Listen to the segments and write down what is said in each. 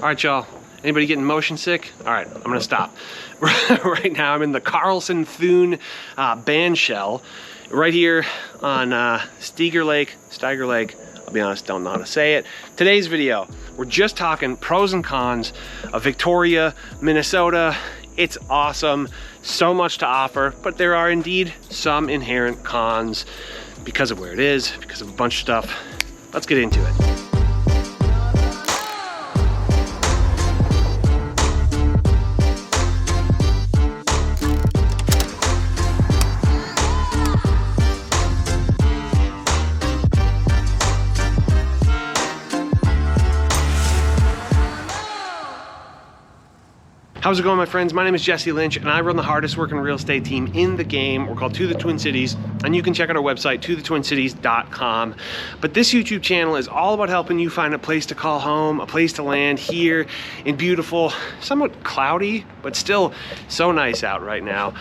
All right, y'all. Anybody getting motion sick? All right, I'm gonna stop. Right now, I'm in the Carlson Thune band shell, right here on Steiger Lake. I'll be honest, don't know how to say it. Today's video, we're just talking pros and cons of Victoria, Minnesota. It's awesome, so much to offer, but there are indeed some inherent cons because of where it is, because of a bunch of stuff. Let's get into it. How's it going, my friends? My name is Jesse Lynch, and I run the hardest working real estate team in the game. We're called To the Twin Cities, and you can check out our website, tothetwincities.com. But this YouTube channel is all about helping you find a place to call home, a place to land here in beautiful, somewhat cloudy, but still so nice out right now,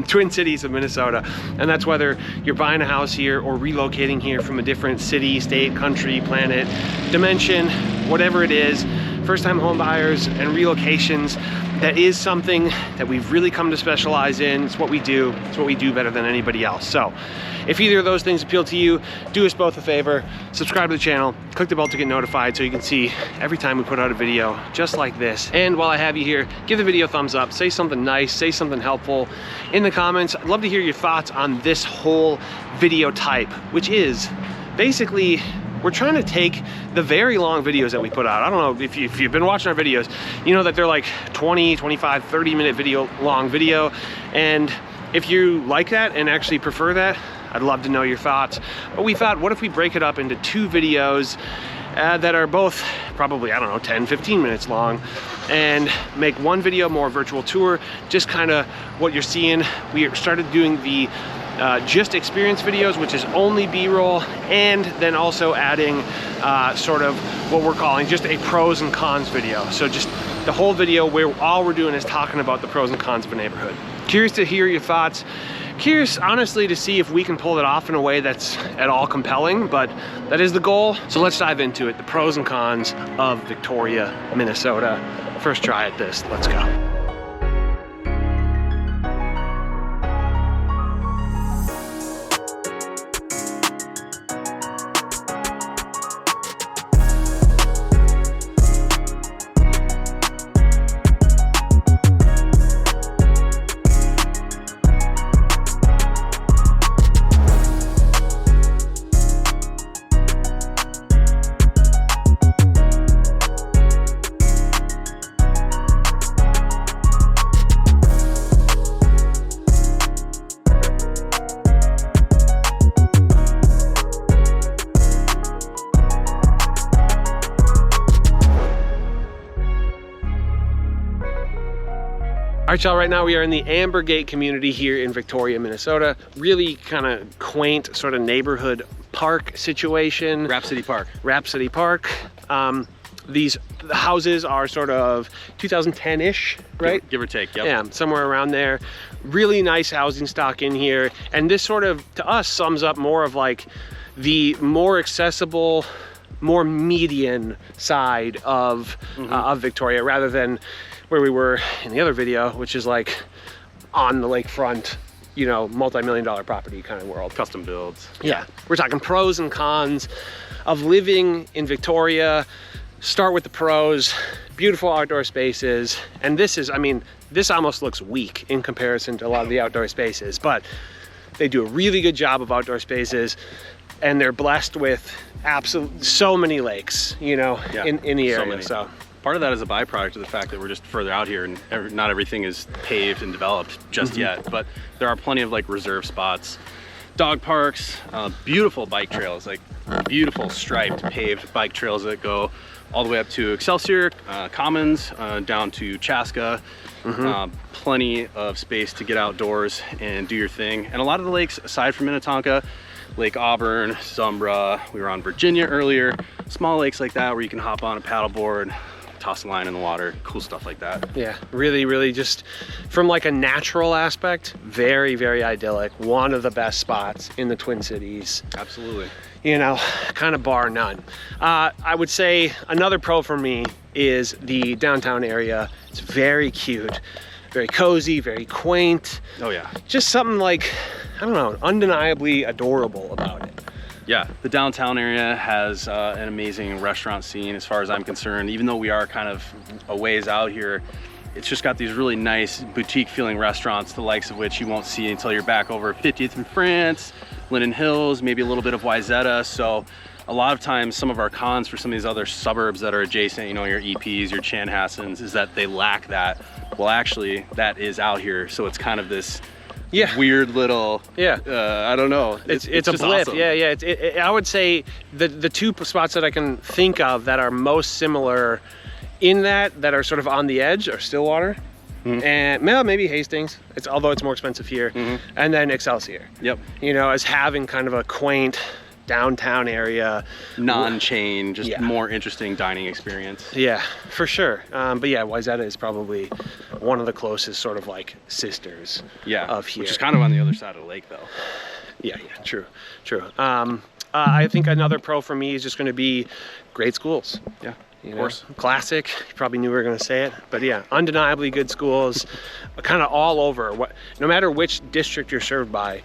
Twin Cities of Minnesota. And that's whether you're buying a house here or relocating here from a different city, state, country, planet, dimension, whatever it is. First-time home buyers and relocations, that is something that we've really come to specialize in. It's what we do. It's what we do better than anybody else. So if either of those things appeal to you, do us both a favor, subscribe to the channel, click the bell to get notified so you can see every time we put out a video just like this. And while I have you here, give the video a thumbs up, say something nice, say something helpful in the comments. I'd love to hear your thoughts on this whole video type, which is basically, we're trying to take the very long videos that we put out. I don't know if you've been watching our videos, you know that they're like 20, 25, 30-minute long video. And if you like that and actually prefer that, I'd love to know your thoughts. But we thought, what if we break it up into two videos that are both probably, I don't know, 10, 15 minutes long, and make one video more virtual tour, just kind of what you're seeing. We started doing the just experience videos, which is only B-roll, and then also adding sort of what we're calling just a pros and cons video. So just the whole video where all we're doing is talking about the pros and cons of a neighborhood. Curious to hear your thoughts. Curious, honestly, to see if we can pull it off in a way that's at all compelling, but that is the goal. So let's dive into it. The pros and cons of Victoria, Minnesota. First try at this. Let's go. All right, y'all, right now we are in the Ambergate community here in Victoria, Minnesota. Really kind of quaint sort of neighborhood park situation. Rhapsody Park. Rhapsody Park. These houses are sort of 2010-ish, right? Give or take, yep. Yeah, somewhere around there. Really nice housing stock in here. And this sort of, to us, sums up more of like the more accessible, more median side of Victoria, rather than where we were in the other video, which is like on the lakefront, you know, multi-million dollar property kind of world. Custom builds. Yeah, we're talking pros and cons of living in Victoria. Start with the pros. Beautiful outdoor spaces. And this is, I mean, this almost looks weak in comparison to a lot of the outdoor spaces, but they do a really good job of outdoor spaces, and they're blessed with absolutely so many lakes, you know, in the area. So part of that is a byproduct of the fact that we're just further out here, and not everything is paved and developed just yet, but there are plenty of like reserve spots, dog parks, beautiful bike trails, like beautiful striped paved bike trails that go all the way up to Excelsior, Commons, down to Chaska. Plenty of space to get outdoors and do your thing. And a lot of the lakes, aside from Minnetonka, Lake Auburn, Zumbra, we were on Virginia earlier, small lakes like that where you can hop on a paddleboard, toss a line in the water, cool stuff like that. Yeah, really just from like a natural aspect, very idyllic. One of the best spots in the Twin Cities. Absolutely. you know, kind of bar none. I would say another pro for me is the downtown area. It's very cute, very cozy, very quaint. Oh yeah. Just something like, I don't know, undeniably adorable about it. Yeah, the downtown area has an amazing restaurant scene as far as I'm concerned. Even though we are kind of a ways out here, it's just got these really nice boutique feeling restaurants, the likes of which you won't see until you're back over 50th in France, Linden Hills, maybe a little bit of Wyzetta. So a lot of times some of our cons for some of these other suburbs that are adjacent, you know, your EPs, your Chanhassens, is that they lack that. Well, actually that is out here. So it's kind of this weird little, I don't know. It's a blip. Awesome. Yeah. I would say the two spots that I can think of that are most similar in that are sort of on the edge are Stillwater, and maybe Hastings. Although it's more expensive here, and then Excelsior. Yep. You know, as having kind of a quaint downtown area, non-chain, just more interesting dining experience. Yeah, for sure. But yeah, Wyzetta is probably one of the closest sort of like sisters of here. Which is kind of on the other side of the lake though. Yeah, true. I think another pro for me is just going to be great schools. Yeah, of course. Classic. You probably knew we were going to say it, but yeah, undeniably good schools, kind of all over. No matter which district you're served by,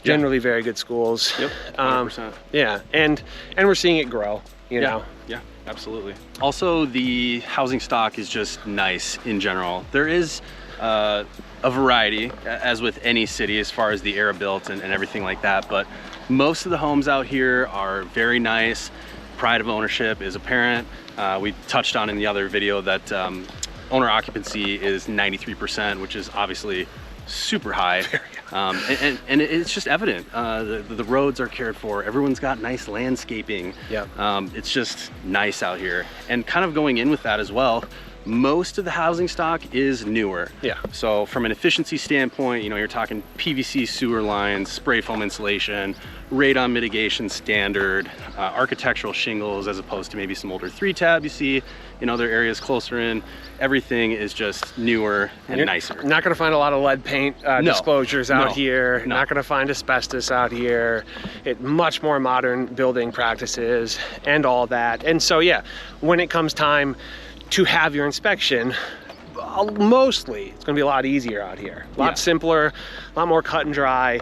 generally very good schools. Yep. 100%. Yeah, and we're seeing it grow. You know. Yeah, absolutely. Also, the housing stock is just nice in general. There is a variety, as with any city, as far as the era built and everything like that. But most of the homes out here are very nice. Pride of ownership is apparent. We touched on in the other video that owner occupancy is 93%, which is obviously super high. And it's just evident. The roads are cared for. Everyone's got nice landscaping. Yeah. It's just nice out here. And kind of going in with that as well, most of the housing stock is newer. Yeah. So from an efficiency standpoint, you know, you're talking PVC sewer lines, spray foam insulation, radon mitigation standard, architectural shingles as opposed to maybe some older 3-tab you see in other areas closer in. Everything is just newer and nicer. Not going to find a lot of lead paint disclosures out here. Not going to find asbestos out here. Much more modern building practices and all that. And so yeah, when it comes time to have your inspection, mostly it's going to be a lot easier out here. A lot simpler, a lot more cut and dry.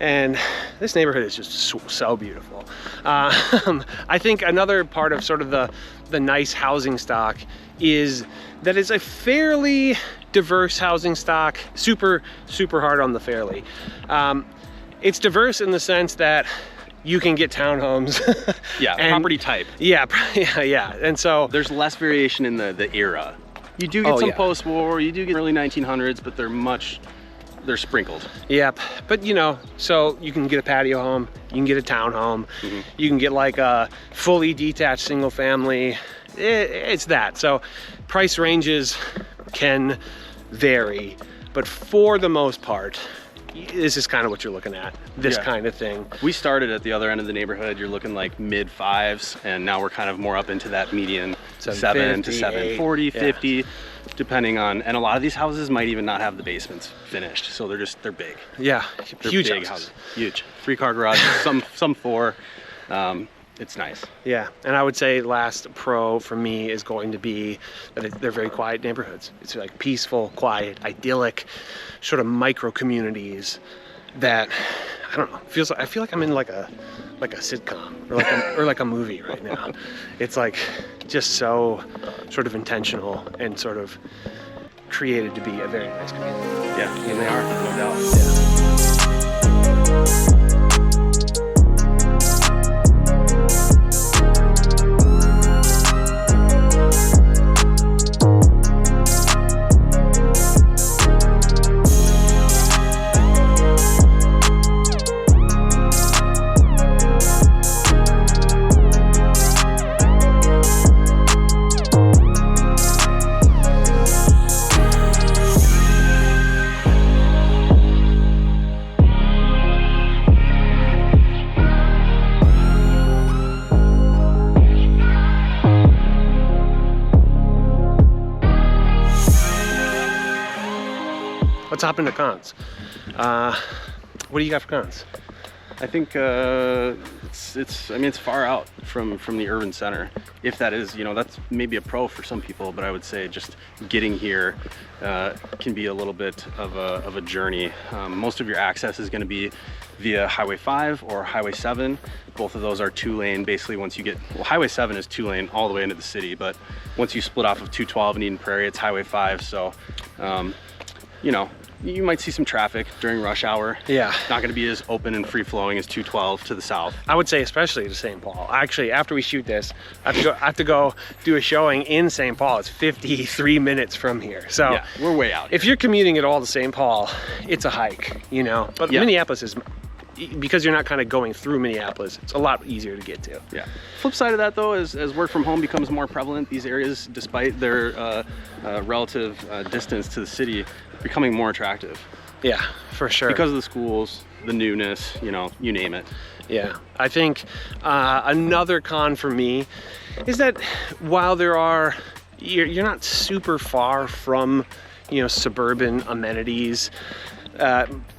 And this neighborhood is just so beautiful. I think another part of sort of the nice housing stock is that it's a fairly diverse housing stock. Super hard on the fairly. It's diverse in the sense that you can get townhomes. Property type. Yeah. And so there's less variation in the era. You do get some post-war, you do get early 1900s, but they're sprinkled. Yep, but you know, so you can get a patio home, you can get a townhome, you can get like a fully detached single family. It's that. So price ranges can vary, but for the most part, this is kind of what you're looking at, this kind of thing. We started at the other end of the neighborhood. You're looking like mid 5s, and now we're kind of more up into that median 7 to 740, 50, depending on, and a lot of these houses might even not have the basements finished, so they're big. Yeah, they're huge big houses. Huge. 3-car garage, some 4. It's nice. Yeah, and I would say last pro for me is going to be that they're very quiet neighborhoods. It's like peaceful, quiet, idyllic, sort of micro communities that, I don't know, I feel like I'm in like a sitcom or like a movie right now. It's like just so sort of intentional and sort of created to be a very nice community. Yeah, and they are, no doubt. Yeah. Let's hop into cons. What do you got for cons? I think it's I mean, it's far out from the urban center. If that is, you know, that's maybe a pro for some people, but I would say just getting here can be a little bit of a journey. Most of your access is going to be via Highway 5 or Highway 7. Both of those are 2-lane. Basically, once you get, well, Highway 7 is 2-lane all the way into the city, but once you split off of 212 in Eden Prairie, it's Highway 5. So, you know, you might see some traffic during rush hour. Yeah. Not going to be as open and free flowing as 212 to the south. I would say especially to St. Paul. Actually, after we shoot this, I have to go do a showing in St. Paul. It's 53 minutes from here. So Yeah, we're way out. if you're commuting at all to St. Paul, it's a hike, you know. But Yeah. Minneapolis is, because you're not kind of going through Minneapolis, it's a lot easier to get to. Yeah. Flip side of that, though, as work from home becomes more prevalent, these areas, despite their relative distance to the city, becoming more attractive. Yeah, for sure. Because of the schools, the newness, you know, you name it. Yeah, I think another con for me is that while you're not super far from, you know, suburban amenities,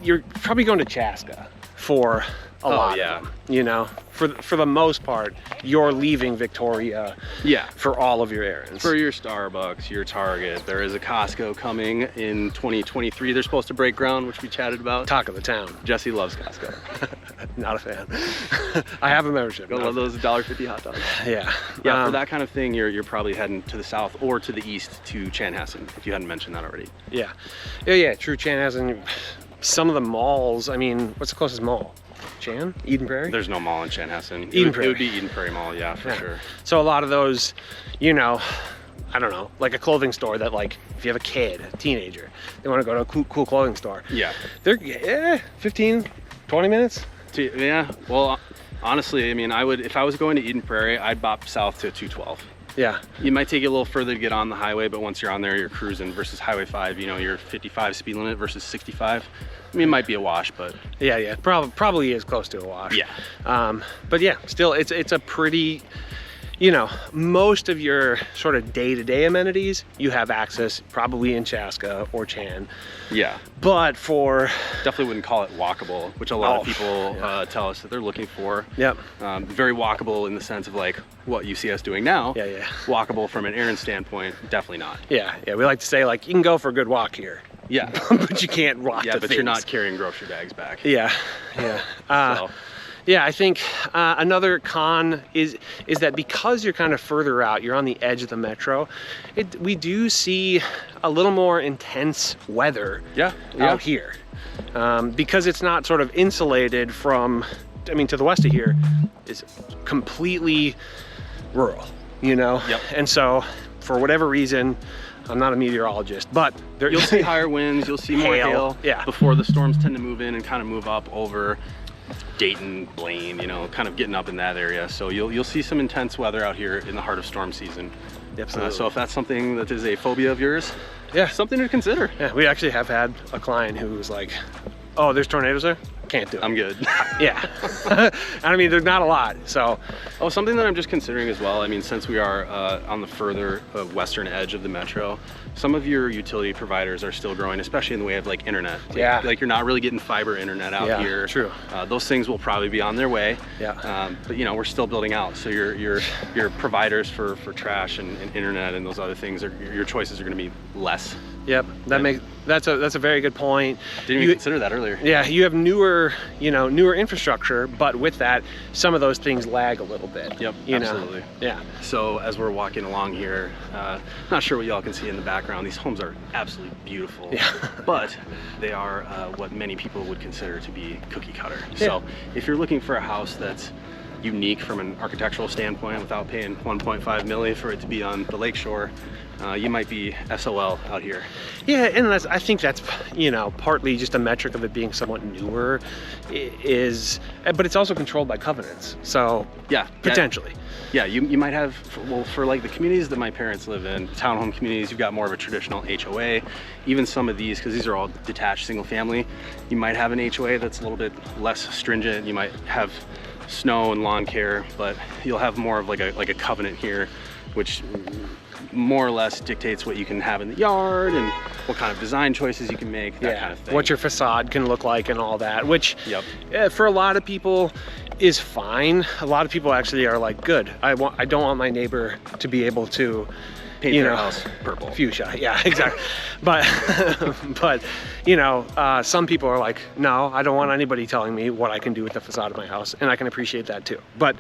you're probably going to Chaska for a lot yeah. of them, you know. For the most part, you're leaving Victoria Yeah. for all of your errands. For your Starbucks, your Target, there is a Costco coming in 2023. They're supposed to break ground, which we chatted about. Talk of the town. Jesse loves Costco. Not a fan. I have a membership. I love those $1.50 hot dogs. Yeah. Yeah, for that kind of thing, you're probably heading to the south or to the east to Chanhassen, if you hadn't mentioned that already. Yeah. Yeah, true. Chanhassen. Some of the malls, I mean, what's the closest mall? Eden Prairie? There's no mall in Chanhassen. Eden Prairie. It would be Eden Prairie Mall, yeah, for sure. So a lot of those, you know, I don't know, like a clothing store that, like, if you have a kid, a teenager, they want to go to a cool clothing store. Yeah. They're 15, 20 minutes. Yeah, well, honestly, I mean, if I was going to Eden Prairie, I'd bop south to 212. Yeah. It might take you a little further to get on the highway, but once you're on there, you're cruising versus Highway 5, you know, you're 55 speed limit versus 65. I mean, it might be a wash, but Yeah. Probably is close to a wash. yeah. But yeah, still, it's a pretty, you know, most of your sort of day-to-day amenities, you have access probably in Chaska or Chan. Yeah. But for, Definitely wouldn't call it walkable, which a lot of people yeah. tell us that they're looking for. Yep. Very walkable in the sense of like what you see us doing now. Yeah. Walkable from an errand standpoint, definitely not. Yeah, we like to say, like, you can go for a good walk here. Yeah. But you can't walk Yeah, to but things. you're not carrying grocery bags back. Yeah. So, Yeah, I think another con is that because you're kind of further out, you're on the edge of the metro, we do see a little more intense weather out here. Because it's not sort of insulated from, I mean, to the west of here is completely rural, you know? Yep. And so, for whatever reason, I'm not a meteorologist, but you'll see higher winds, you'll see more hail yeah. before the storms tend to move in and kind of move up over Dayton, Blaine, you know, kind of getting up in that area. So you'll see some intense weather out here in the heart of storm season. Absolutely. So if that's something that is a phobia of yours, yeah, something to consider. Yeah, we actually have had a client who was like, oh, there's tornadoes there? Can't do it. I'm good. Yeah. I mean, there's not a lot, so. Oh, something that I'm just considering as well, I mean, since we are on the further western edge of the metro, some of your utility providers are still growing, especially in the way of like internet. Like you're not really getting fiber internet out here. True. Those things will probably be on their way. Yeah. But you know, we're still building out. So your providers for trash and internet and those other things, your choices are going to be less. Yep. That's a very good point. Didn't even consider that earlier. Yeah, you have newer infrastructure, but with that, some of those things lag a little bit. Yep, you absolutely. know? Yeah. So as we're walking along here, not sure what y'all can see in the background. These homes are absolutely beautiful, but they are what many people would consider to be cookie cutter. Yeah. So if you're looking for a house that's unique from an architectural standpoint without paying 1.5 million for it to be on the lakeshore, you might be SOL out here. Yeah, and I think that's, you know, partly just a metric of it being somewhat newer, but it's also controlled by covenants. So yeah, potentially. Yeah, you might have, for like the communities that my parents live in, townhome communities, you've got more of a traditional HOA. Even some of these, because these are all detached single family, you might have an HOA that's a little bit less stringent. You might have snow and lawn care, but you'll have more of like a covenant here, which more or less dictates what you can have in the yard and what kind of design choices you can make, that kind of thing. What your facade can look like and all that, which Yep. for a lot of people is fine. A lot of people actually are like, good. I don't want my neighbor to be able to Paint their house purple. Fuchsia, yeah, exactly. but some people are like, no, I don't want anybody telling me what I can do with the facade of my house, and I can appreciate that too. But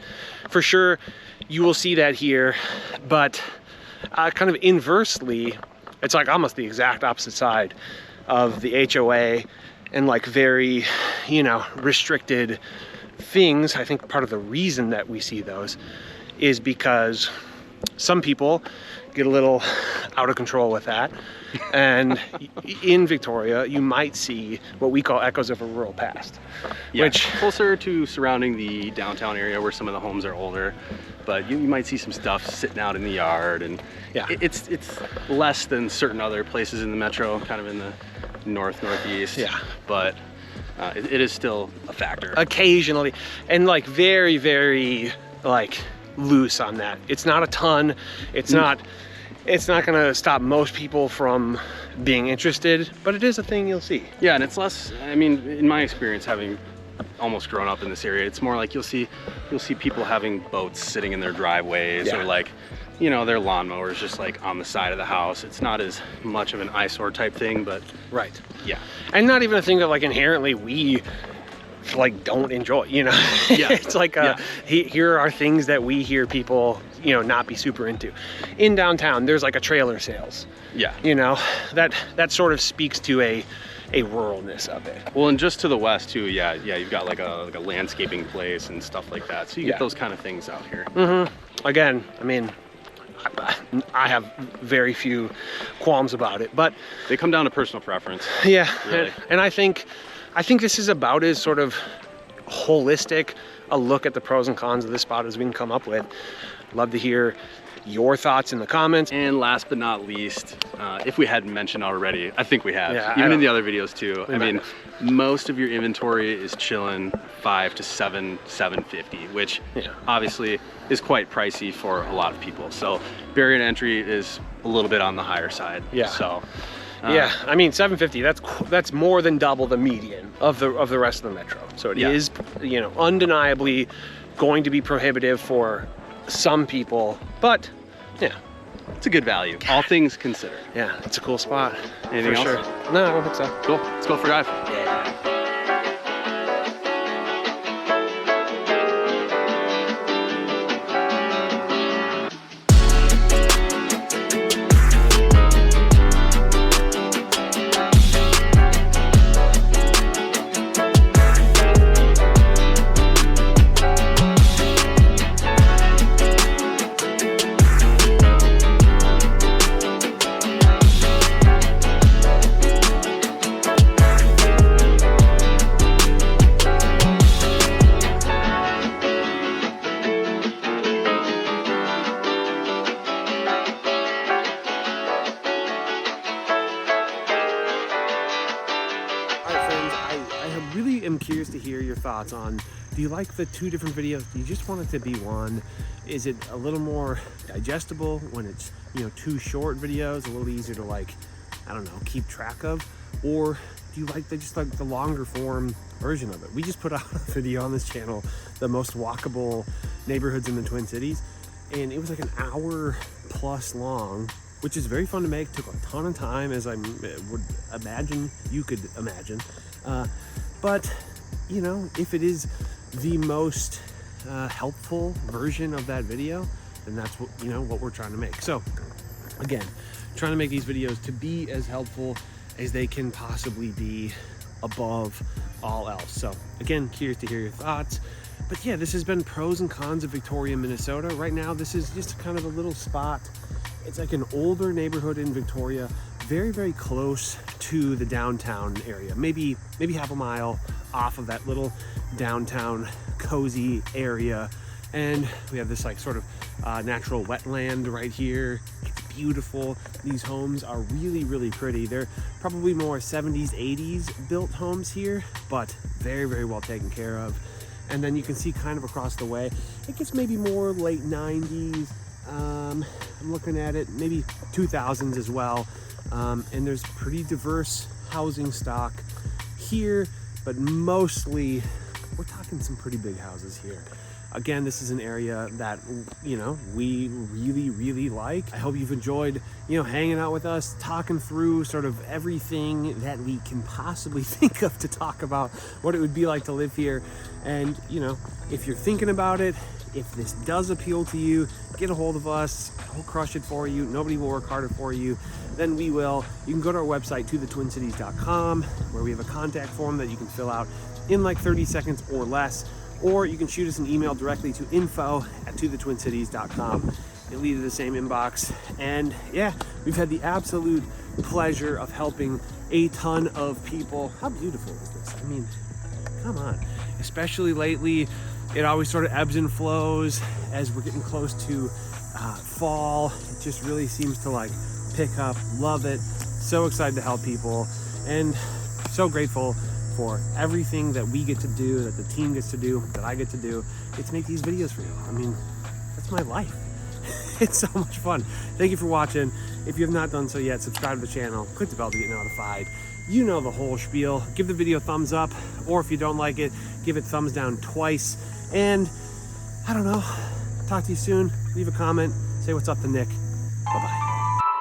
for sure, you will see that here. But kind of inversely, it's like almost the exact opposite side of the HOA and like very, restricted things. I think part of the reason that we see those is because some people get a little out of control with that. And in Victoria, you might see what we call echoes of a rural past. Yeah, which closer to surrounding the downtown area where some of the homes are older, but you might see some stuff sitting out in the yard, and it's less than certain other places in the metro, kind of in the northeast. Yeah, but it is still a factor occasionally, and like very, very like loose on that. It's not a ton. It's not gonna stop most people from being interested, but it is a thing you'll see. Yeah, and it's less, I mean, in my experience, having almost grown up in this area, it's more like you'll see people having boats sitting in their driveways, or like, their lawnmowers just like on the side of the house. It's not as much of an eyesore type thing, but yeah. And not even a thing that like inherently we like don't enjoy, Yeah. It's like here are things that we hear people not be super into. In downtown there's like a trailer sales, that sort of speaks to a ruralness of it. Well, and just to the west too, you've got like a landscaping place and stuff like that, so you get those kind of things out here. Again, I mean, I have very few qualms about it, but they come down to personal preference. Yeah, really. And I think this is about as sort of holistic a look at the pros and cons of this spot as we can come up with. Love to hear your thoughts in the comments. And last but not least, if we hadn't mentioned already, I think we have, even in the other videos too. I mean, most of your inventory is chilling $5 to $750, which obviously is quite pricey for a lot of people. So barrier to entry is a little bit on the higher side. Yeah. So I mean, $750, that's more than double the median of the rest of the metro. So it is, undeniably going to be prohibitive for some people, but it's a good value, all things considered. Yeah, it's a cool spot. Anything else? Sure. No, I don't think so. Cool, let's go for a drive. Yeah. am curious to hear your thoughts on, do you like the two different videos? Do you just want it to be one? Is it a little more digestible when it's, you know, two short videos, a little easier to, like, I don't know, keep track of? Or do you like the longer form version of it? We just put out a video on this channel, the most walkable neighborhoods in the Twin Cities, and it was like an hour plus long, which is very fun to make. Took a ton of time, as I would imagine you could imagine. But, you know, if it is the most helpful version of that video, then that's what, you know, what we're trying to make. So again, trying to make these videos to be as helpful as they can possibly be above all else. So again, curious to hear your thoughts. But yeah, this has been pros and cons of Victoria, Minnesota. Right now, this is just kind of a little spot. It's like an older neighborhood in Victoria, very, very close to the downtown area. Maybe half a mile off of that little downtown cozy area. And we have this like sort of natural wetland right here. It's beautiful. These homes are really, really pretty. They're probably more 70s, 80s built homes here, but very, very well taken care of. And then you can see kind of across the way, it gets maybe more late 90s, I'm looking at it, maybe 2000s as well. And there's pretty diverse housing stock here, but mostly we're talking some pretty big houses here. Again, this is an area that, you know, we really like. I hope you've enjoyed, you know, hanging out with us, talking through sort of everything that we can possibly think of to talk about what it would be like to live here. And, you know, if you're thinking about it, if this does appeal to you, get a hold of us. We'll crush it for you. Nobody will work harder for you than we will. You can go to our website, tothetwincities.com, where we have a contact form that you can fill out in like 30 seconds or less. Or you can shoot us an email directly to info@tothetwincities.com. It'll lead to the same inbox. And yeah, we've had the absolute pleasure of helping a ton of people. How beautiful is this? I mean, come on. Especially lately, it always sort of ebbs and flows as we're getting close to fall. It just really seems to like pick up. Love it. So excited to help people, and so grateful for everything that we get to do, that the team gets to do, that I get to do. Get to make these videos for you. I mean, that's my life. It's so much fun. Thank you for watching. If you have not done so yet, subscribe to the channel, click the bell to get notified. You know the whole spiel. Give the video a thumbs up, or if you don't like it, give it thumbs down twice. And I don't know, talk to you soon. Leave a comment, say what's up to Nick. Bye-bye.